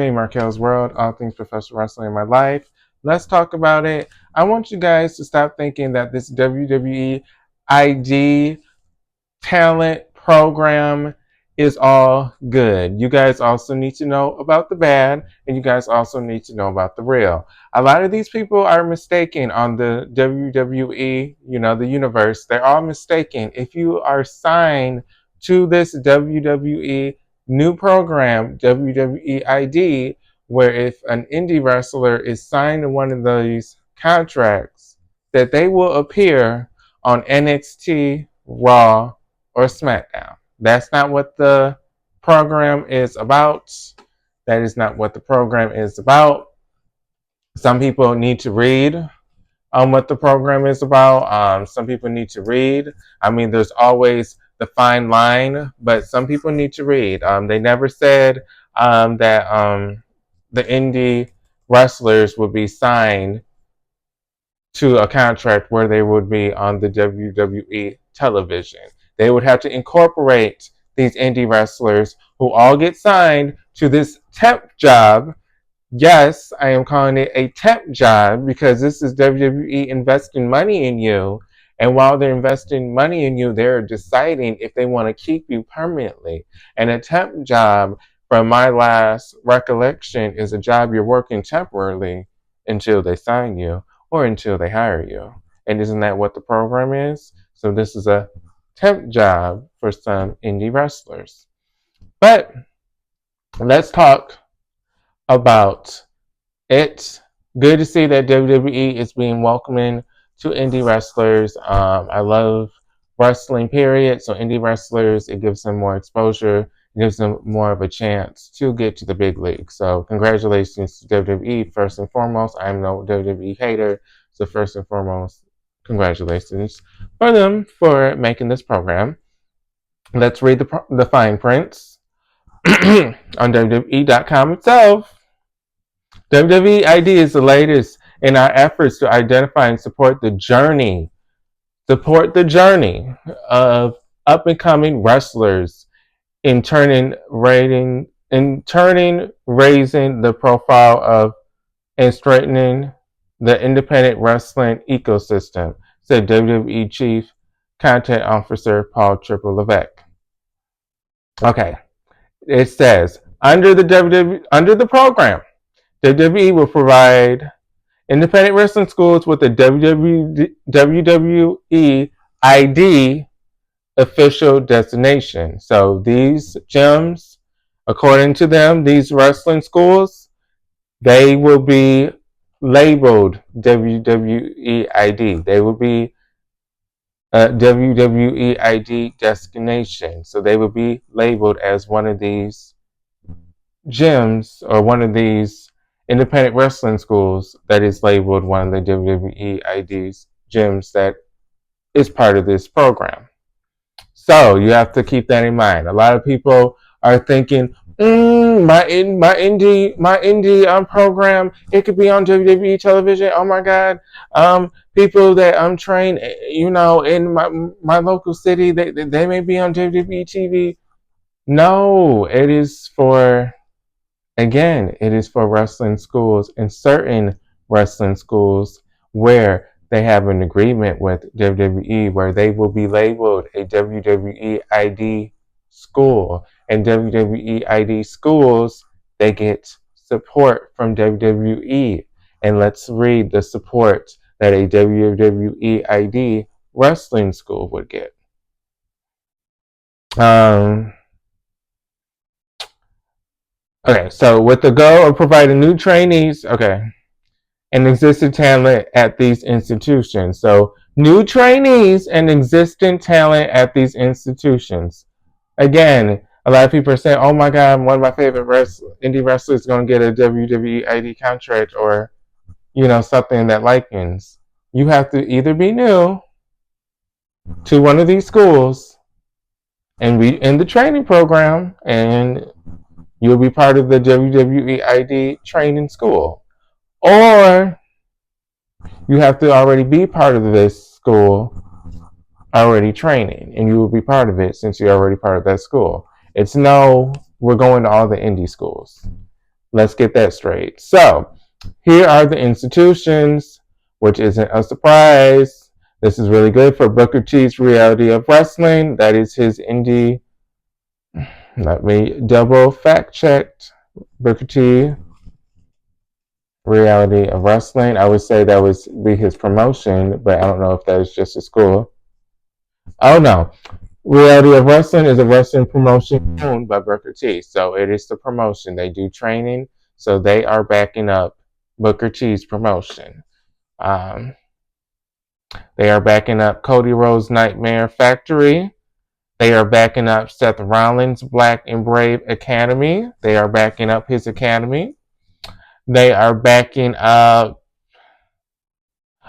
Marquel's World, all things professional wrestling in my life. Let's talk about it. I want you guys to stop thinking that this WWE ID talent program is all good. You guys also need to know about the bad, and you guys also need to know about the real. A lot of these people are mistaken on the WWE, the universe. They're all mistaken. If you are signed to this WWE new program, WWE ID, where if an indie wrestler is signed to one of these contracts, that they will appear on NXT, Raw, or SmackDown. That's not what the program is about. That is not what the program is about. Some people need to read on what the program is about. Some people need to read. I mean, there's always the fine line, but some people need to read. They never said that the indie wrestlers would be signed to a contract where they would be on the WWE television. They would have to incorporate these indie wrestlers who all get signed to this temp job. Yes, I am calling it a temp job because this is WWE investing money in you. And while they're investing money in you, they're deciding if they want to keep you permanently. And a temp job, from my last recollection, is a job you're working temporarily until they sign you or until they hire you. And isn't that what the program is? So this is a temp job for some indie wrestlers. But let's talk about it. Good to see that WWE is being welcoming to indie wrestlers. I love wrestling, period. So indie wrestlers, it gives them more exposure, it gives them more of a chance to get to the big league. So congratulations to WWE first and foremost. I'm no WWE hater, so first and foremost, congratulations for them for making this program. Let's read the fine prints on WWE.com itself. WWE ID is the latest in our efforts to identify and support the journey of up and coming wrestlers in turning, raising the profile of and straightening the independent wrestling ecosystem, said WWE Chief Content Officer Paul Triple Levesque. Okay, it says under the program, WWE will provide independent wrestling schools with a WWE ID official designation. So these gyms, according to them, these wrestling schools, they will be labeled WWE ID. They will be a WWE ID designation. So they will be labeled as one of these gyms or one of these independent wrestling schools that is labeled one of the WWE IDs gyms that is part of this program. So you have to keep that in mind. A lot of people are thinking, my indie program, it could be on WWE television. Oh my God, people that I'm trained, in my local city, they may be on WWE TV. No, it is for wrestling schools and certain wrestling schools where they have an agreement with WWE where they will be labeled a WWE ID school. And WWE ID schools, they get support from WWE. And let's read the support that a WWE ID wrestling school would get. Okay, so with the goal of providing new trainees, and existing talent at these institutions. So new trainees and existing talent at these institutions. Again, a lot of people are saying, oh my God, one of my favorite indie wrestlers is going to get a WWE ID contract or, something that likens. You have to either be new to one of these schools and be in the training program and you'll be part of the WWE ID training school. Or you have to already be part of this school, already training, and you will be part of it since you're already part of that school. It's no, we're going to all the indie schools. Let's get that straight. So, here are the institutions, which isn't a surprise. This is really good for Booker T's Reality of Wrestling. That is his indie. Let me double fact check. Booker T Reality of Wrestling. I would say that would be his promotion, but I don't know if that is just a school. Oh no. Reality of Wrestling is a wrestling promotion owned by Booker T. So it is the promotion. They do training, so they are backing up Booker T's promotion. Um, they are backing up Cody Rhodes' Nightmare Factory. They are backing up Seth Rollins' Black and Brave Academy. They are backing up his academy. They are backing up.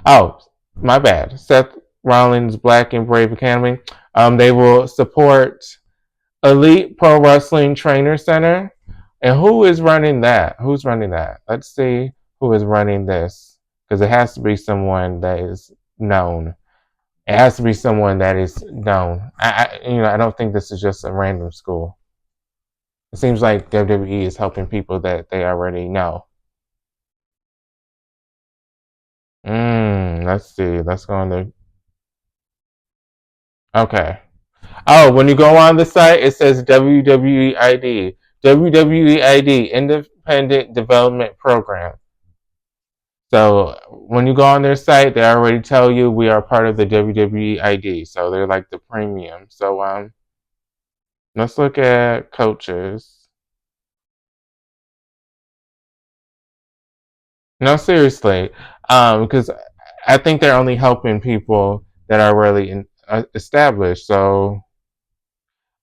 Oh, my bad. Seth Rollins' Black and Brave Academy. They will support Elite Pro Wrestling Trainer Center. And who is running that? Who's running that? Let's see who is running this. Because it has to be someone that is known. It has to be someone that is known. I don't think this is just a random school. It seems like WWE is helping people that they already know. Let's see. Let's go on the. Okay. Oh, when you go on the site, it says WWEID. WWEID, Independent Development Program. So when you go on their site, they already tell you we are part of the WWEID. So they're like the premium. So let's look at coaches. No, seriously, because I think they're only helping people that are really established. So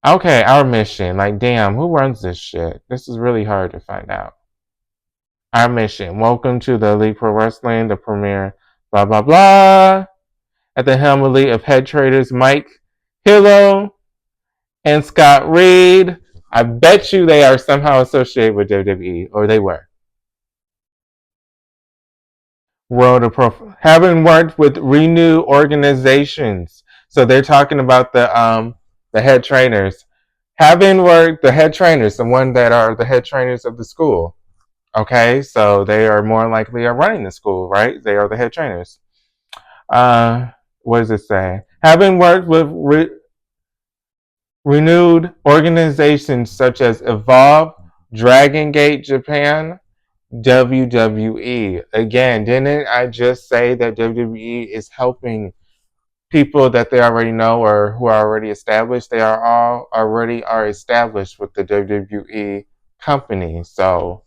okay, our mission. Like, damn, who runs this shit? This is really hard to find out. Our mission. Welcome to the Elite Pro Wrestling, the premier, blah, blah, blah. At the helm elite of head traders Mike Hillo and Scott Reed. I bet you they are somehow associated with WWE, or they were. World of Pro, having worked with Renew organizations. So they're talking about the head trainers. Having worked the head trainers, the one that are the head trainers of the school. Okay, so they are more likely are running the school, right? They are the head trainers. What does it say? Having worked with renewed organizations such as Evolve, Dragon Gate Japan, WWE. Again, didn't I just say that WWE is helping people that they already know or who are already established? They are all already are established with the WWE company. So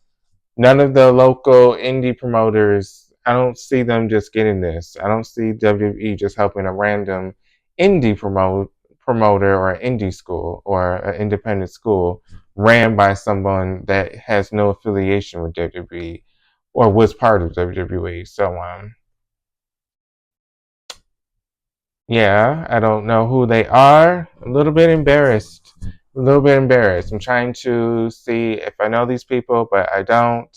none of the local indie promoters, I don't see them just getting this. I don't see WWE just helping a random indie promoter or an indie school or an independent school ran by someone that has no affiliation with WWE or was part of WWE. So yeah, I don't know who they are. A little bit embarrassed. A little bit embarrassed. I'm trying to see if I know these people, but I don't.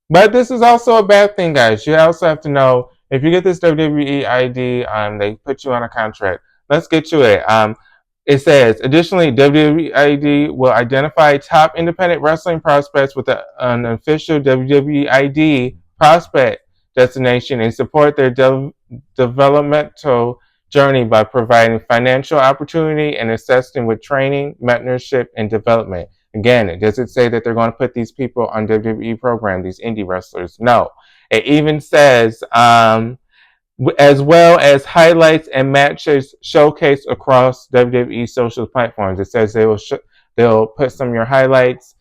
But this is also a bad thing, guys. You also have to know if you get this WWE ID, they put you on a contract. Let's get to it. It says, additionally, WWE ID will identify top independent wrestling prospects with an official WWE ID prospect destination and support their developmental journey by providing financial opportunity and assisting with training, mentorship, and development. Again, does it say that they're going to put these people on WWE program, these indie wrestlers? No. It even says, as well as highlights and matches showcased across WWE social platforms. It says they'll put some of your highlights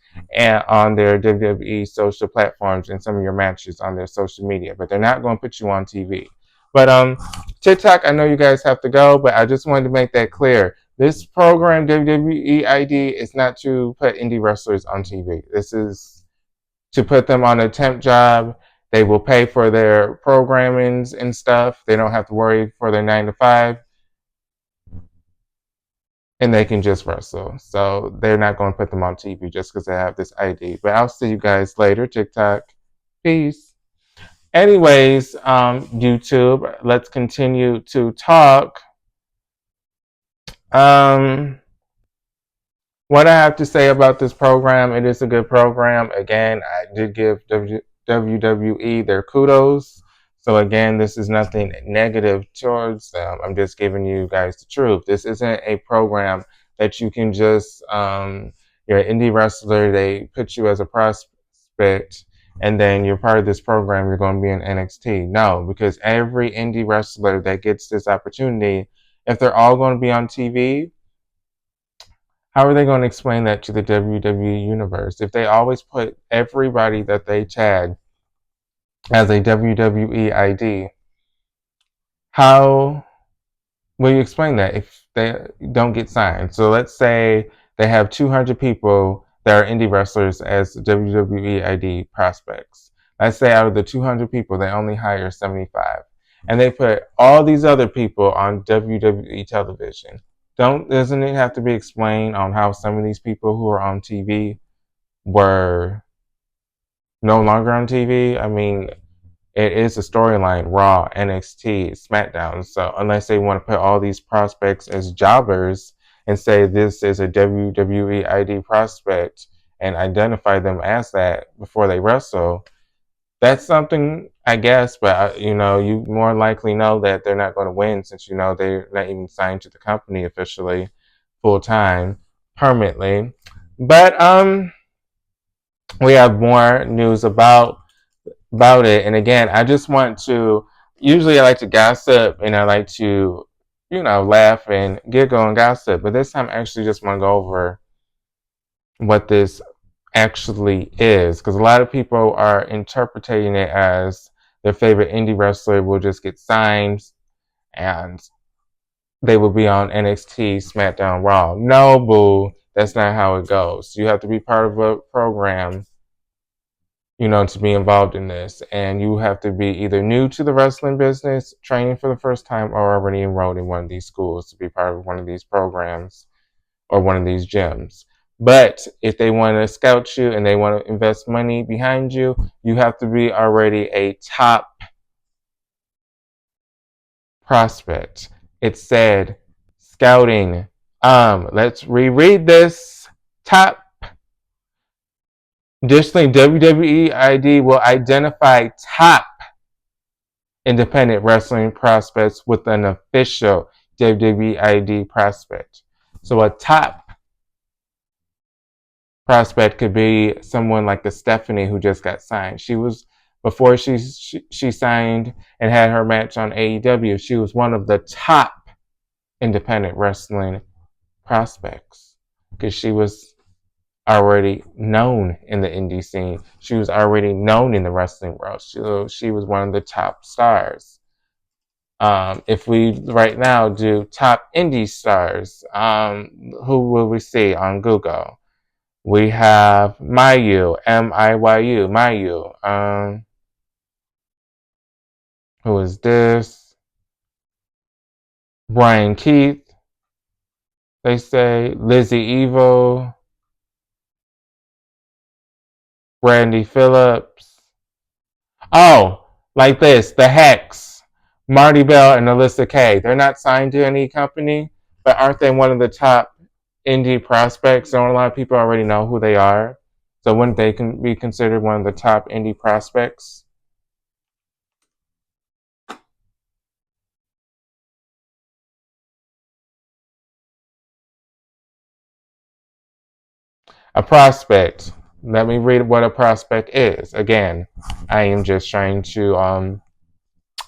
on their WWE social platforms and some of your matches on their social media, but they're not going to put you on TV. But TikTok, I know you guys have to go, but I just wanted to make that clear. This program, WWE ID, is not to put indie wrestlers on TV. This is to put them on a temp job. They will pay for their programmings and stuff. They don't have to worry for their 9 to 5. And they can just wrestle. So they're not going to put them on TV just because they have this ID. But I'll see you guys later, TikTok. Peace. Anyways, YouTube, let's continue to talk. What I have to say about this program, it is a good program. Again, I did give WWE their kudos. So again, this is nothing negative towards them. I'm just giving you guys the truth. This isn't a program that you can just, you're an indie wrestler, they put you as a prospect, and then you're part of this program, you're going to be in NXT. No, because every indie wrestler that gets this opportunity, if they're all going to be on TV, how are they going to explain that to the WWE universe? If they always put everybody that they tag as a WWE ID, how will you explain that if they don't get signed? So let's say they have 200 people that are indie wrestlers as WWE ID prospects. Let's say out of the 200 people, they only hire 75. And they put all these other people on WWE television. Doesn't it have to be explained on how some of these people who are on TV were no longer on TV? I mean, it is a storyline, Raw, NXT, SmackDown. So unless they want to put all these prospects as jobbers and say this is a WWE ID prospect and identify them as that before they wrestle, that's something, I guess. But you know, you more likely know that they're not going to win since you know they're not even signed to the company officially, full time, permanently. But we have more news about it. And again, I just want to. Usually, I like to gossip and I like to, laugh and giggle and gossip. But this time, I actually just want to go over what this actually is, because a lot of people are interpreting it as their favorite indie wrestler will just get signed and they will be on NXT, SmackDown, Raw. No, boo, that's not how it goes. You have to be part of a program, to be involved in this. And you have to be either new to the wrestling business, training for the first time, or already enrolled in one of these schools to be part of one of these programs or one of these gyms. But if they want to scout you and they want to invest money behind you, you have to be already a top prospect. It said scouting. Let's reread this. Top. Additionally, WWE ID will identify top independent wrestling prospects with an official WWE ID prospect. So a top prospect could be someone like the Stephanie who just got signed. She was before she signed and had her match on AEW. She was one of the top independent wrestling prospects because she was already known in the indie scene. She was already known in the wrestling world. She was one of the top stars. If we right now do top indie stars, who will we see on Google? We have Mayu, Miyu, Mayu. Who is this? Brian Keith. They say Lizzie Evo, Brandy Phillips. Oh, like this, the Hex, Marty Bell and Alyssa Kay. They're not signed to any company, but aren't they one of the top indie prospects? Don't a lot of people already know who they are? So wouldn't they be considered one of the top indie prospects? A prospect. Let me read what a prospect is. Again, I am just trying to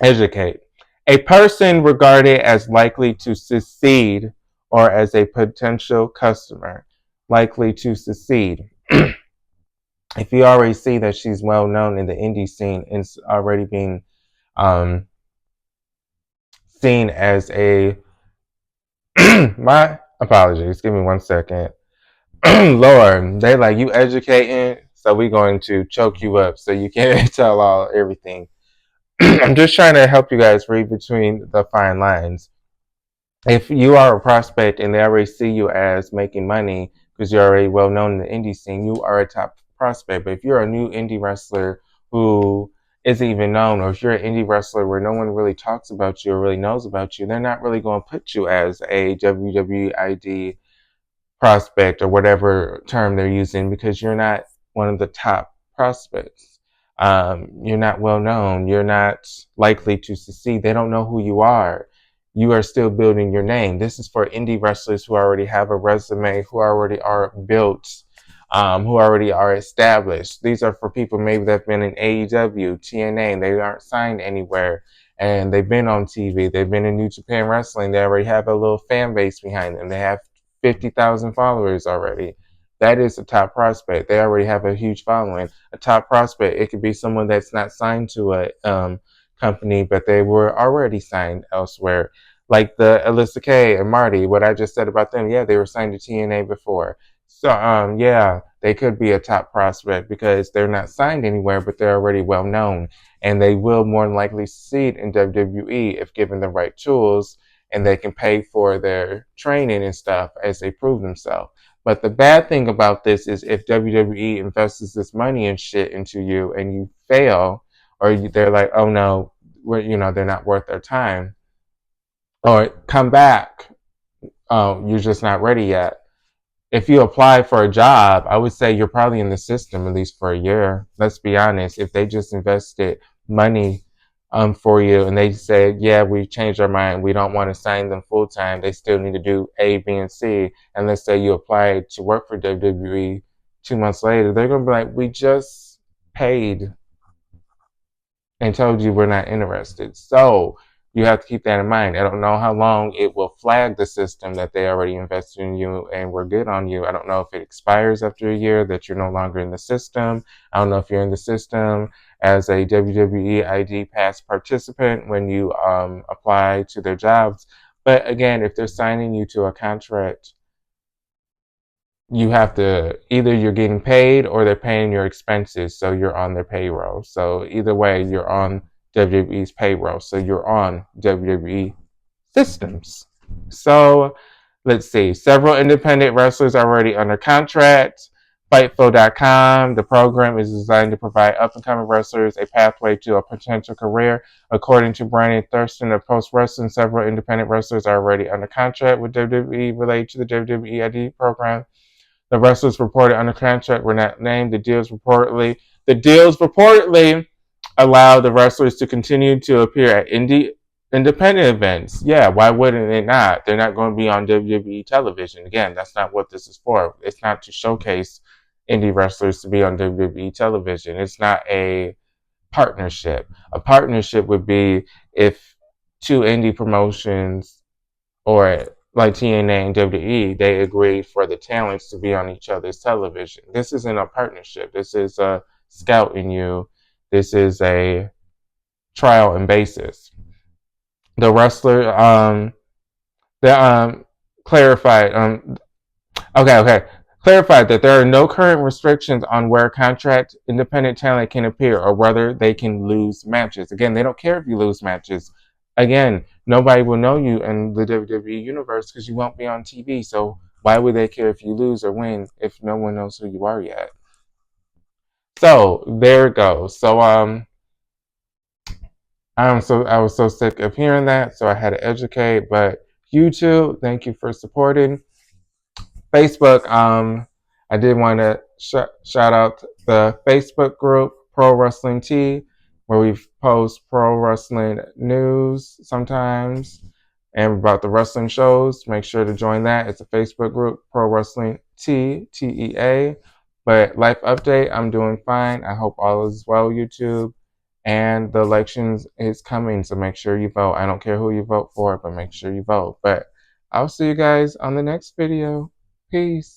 educate. A person regarded as likely to succeed or as a potential customer likely to succeed. If you already see that she's well known in the indie scene and already being um, seen as a my apologies, give me 1 second. Lord, they like you educating, so we're going to choke you up so you can't tell everything. I'm just trying to help you guys read between the fine lines. If you are a prospect and they already see you as making money because you're already well known in the indie scene, you are a top prospect. But if you're a new indie wrestler who isn't even known, or if you're an indie wrestler where no one really talks about you or really knows about you, they're not really going to put you as a WWE ID prospect or whatever term they're using because you're not one of the top prospects. You're not well known. You're not likely to succeed. They don't know who you are. You are still building your name. This is for indie wrestlers who already have a resume, who already are built, who already are established. These are for people maybe that have been in AEW, TNA, and they aren't signed anywhere. And they've been on TV. They've been in New Japan Wrestling. They already have a little fan base behind them. They have 50,000 followers already. That is a top prospect. They already have a huge following. A top prospect, it could be someone that's not signed to a company, but they were already signed elsewhere. Like the Alyssa Kay and Marty, what I just said about them, yeah, they were signed to TNA before. So, yeah, they could be a top prospect because they're not signed anywhere, but they're already well known. And they will more than likely succeed in WWE if given the right tools and they can pay for their training and stuff as they prove themselves. But the bad thing about this is if WWE invests this money and shit into you and you fail, or they're like, oh no, they're not worth their time, or come back, oh, you're just not ready yet. If you apply for a job, I would say you're probably in the system at least for a year. Let's be honest. If they just invested money for you and they said, yeah, we changed our mind, we don't want to sign them full time, they still need to do A, B, and C. And let's say you apply to work for WWE 2 months later, they're going to be like, we just paid and told you we're not interested. So you have to keep that in mind. I don't know how long it will flag the system that they already invested in you and were good on you. I don't know if it expires after a year that you're no longer in the system. I don't know if you're in the system as a WWE ID Pass participant when you apply to their jobs. But again, if they're signing you to a contract, you have to either you're getting paid or they're paying your expenses, so you're on their payroll. So either way, you're on WWE's payroll, so you're on WWE systems. So let's see, several independent wrestlers are already under contract. Fightful.com, the program is designed to provide up-and-coming wrestlers a pathway to a potential career. According to Brandon Thurston of Post Wrestling, several independent wrestlers are already under contract with WWE related to the WWE ID program. The wrestlers reported under contract were not named. The deals reportedly allow the wrestlers to continue to appear at independent events. Yeah, why wouldn't they not? They're not going to be on WWE television. Again, that's not what this is for. It's not to showcase indie wrestlers to be on WWE television. It's not a partnership. A partnership would be if two indie promotions or like TNA and WWE, they agreed for the talents to be on each other's television. This isn't a partnership. This is a scouting you. This is a trial and basis. The wrestler, the clarified, okay, clarified that there are no current restrictions on where contract independent talent can appear or whether they can lose matches. Again, they don't care if you lose matches. Again, nobody will know you in the WWE universe because you won't be on TV. So why would they care if you lose or win if no one knows who you are yet? So there it goes. So I was so sick of hearing that, so I had to educate. But YouTube, thank you for supporting. Facebook, I did want to shout out the Facebook group Pro Wrestling Tea, where we post pro wrestling news sometimes and about the wrestling shows. Make sure to join that. It's a Facebook group, Pro Wrestling Tea, TEA. But life update, I'm doing fine. I hope all is well, YouTube. And the elections is coming, so make sure you vote. I don't care who you vote for, but make sure you vote. But I'll see you guys on the next video. Peace.